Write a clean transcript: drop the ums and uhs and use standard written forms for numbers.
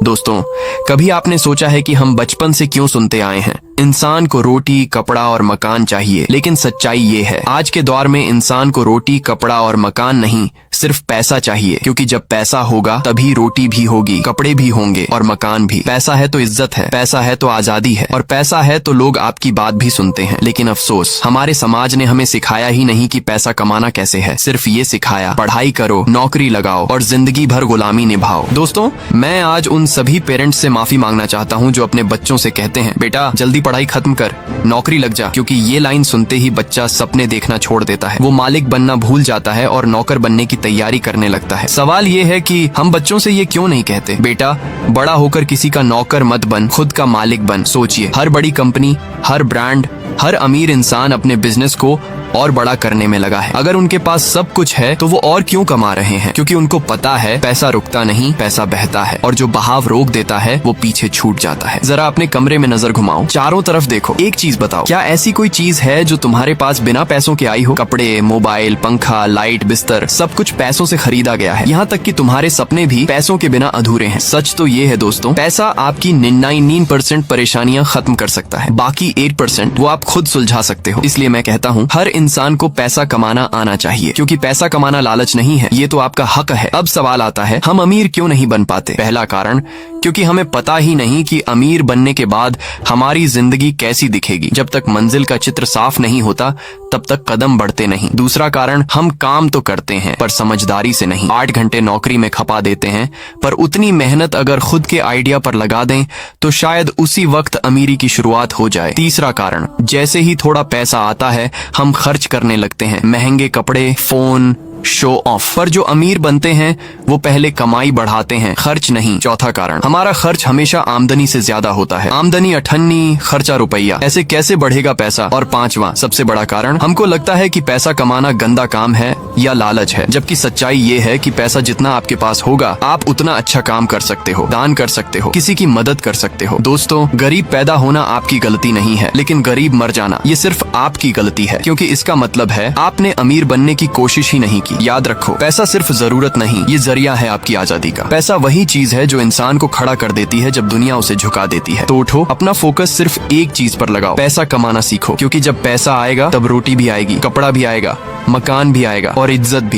दोस्तों, कभी आपने सोचा है कि हम बचपन से क्यों सुनते आए हैं इंसान को रोटी, कपड़ा और मकान चाहिए, लेकिन सच्चाई ये है आज के दौर में इंसान को रोटी, कपड़ा और मकान नहीं, सिर्फ पैसा चाहिए। क्योंकि जब पैसा होगा तभी रोटी भी होगी, कपड़े भी होंगे और मकान भी। पैसा है तो इज्जत है, पैसा है तो आजादी है, और पैसा है तो लोग आपकी बात भी सुनते हैं। लेकिन अफसोस, हमारे समाज ने हमें सिखाया ही नहीं कि पैसा कमाना कैसे है। सिर्फ ये सिखाया, पढ़ाई करो, नौकरी लगाओ और जिंदगी भर गुलामी निभाओ। दोस्तों, मैं आज उन सभी पेरेंट्स से माफी मांगना चाहता हूँ जो अपने बच्चों से कहते हैं, बेटा जल्दी पढ़ाई खत्म कर, नौकरी लग जा। क्योंकि ये लाइन सुनते ही बच्चा सपने देखना छोड़ देता है, वो मालिक बनना भूल जाता है और नौकर बनने की तैयारी करने लगता है। सवाल ये है कि हम बच्चों से ये क्यों नहीं कहते, बेटा बड़ा होकर किसी का नौकर मत बन, खुद का मालिक बन। सोचिए, हर बड़ी कंपनी, हर ब्रांड, हर अमीर इंसान अपने बिजनेस को और बड़ा करने में लगा है। अगर उनके पास सब कुछ है तो वो और क्यों कमा रहे हैं? क्योंकि उनको पता है पैसा रुकता नहीं, पैसा बहता है, और जो बहाव रोक देता है वो पीछे छूट जाता है। जरा अपने कमरे में नजर घुमाओ, चारों तरफ देखो, एक चीज बताओ, क्या ऐसी कोई चीज है जो तुम्हारे पास बिना पैसों के आई हो? कपड़े, मोबाइल, पंखा, लाइट, बिस्तर, सब कुछ पैसों से खरीदा गया है। यहाँ तक कि तुम्हारे सपने भी पैसों के बिना अधूरे हैं। सच तो ये है दोस्तों, पैसा आपकी 99% परेशानियां खत्म कर सकता है, बाकी 8% वो आप खुद सुलझा सकते हो। इसलिए मैं कहता हूँ, हर इंसान को पैसा कमाना आना चाहिए, क्योंकि पैसा कमाना लालच नहीं है, ये तो आपका हक है। अब सवाल आता है, हम अमीर क्यों नहीं बन पाते? पहला कारण, क्योंकि हमें पता ही नहीं कि अमीर बनने के बाद हमारी जिंदगी कैसी दिखेगी। जब तक मंजिल का चित्र साफ नहीं होता तब तक कदम बढ़ते नहीं। दूसरा कारण, हम काम तो करते हैं पर समझदारी से नहीं। 8 घंटे नौकरी में खपा देते हैं, पर उतनी मेहनत अगर खुद के आइडिया पर लगा दें तो शायद उसी वक्त अमीरी की शुरुआत हो जाए। तीसरा कारण, जैसे ही थोड़ा पैसा आता है हम खर्च करने लगते हैं, महंगे कपड़े, फोन, शो ऑफ। पर जो अमीर बनते हैं वो पहले कमाई बढ़ाते हैं, खर्च नहीं। चौथा कारण, हमारा खर्च हमेशा आमदनी से ज्यादा होता है। आमदनी 98, खर्चा रुपया, ऐसे कैसे बढ़ेगा पैसा? और पांचवा सबसे बड़ा कारण, हमको लगता है कि पैसा कमाना गंदा काम है या लालच है, जबकि सच्चाई ये है कि पैसा जितना आपके पास होगा आप उतना अच्छा काम कर सकते हो, दान कर सकते हो, किसी की मदद कर सकते हो। दोस्तों, गरीब पैदा होना आपकी गलती नहीं है, लेकिन गरीब मर जाना ये सिर्फ आपकी गलती है, क्योंकि इसका मतलब है आपने अमीर बनने की कोशिश ही नहीं की। याद रखो, पैसा सिर्फ जरूरत नहीं, ये जरिया है आपकी आजादी का। पैसा वही चीज है जो इंसान को खड़ा कर देती है जब दुनिया उसे झुका देती है। तो उठो, अपना फोकस सिर्फ एक चीज पर लगाओ, पैसा कमाना सीखो। क्योंकि जब पैसा आएगा तब रोटी भी आएगी, कपड़ा भी आएगा, मकान भी आएगा और इज्जत भी।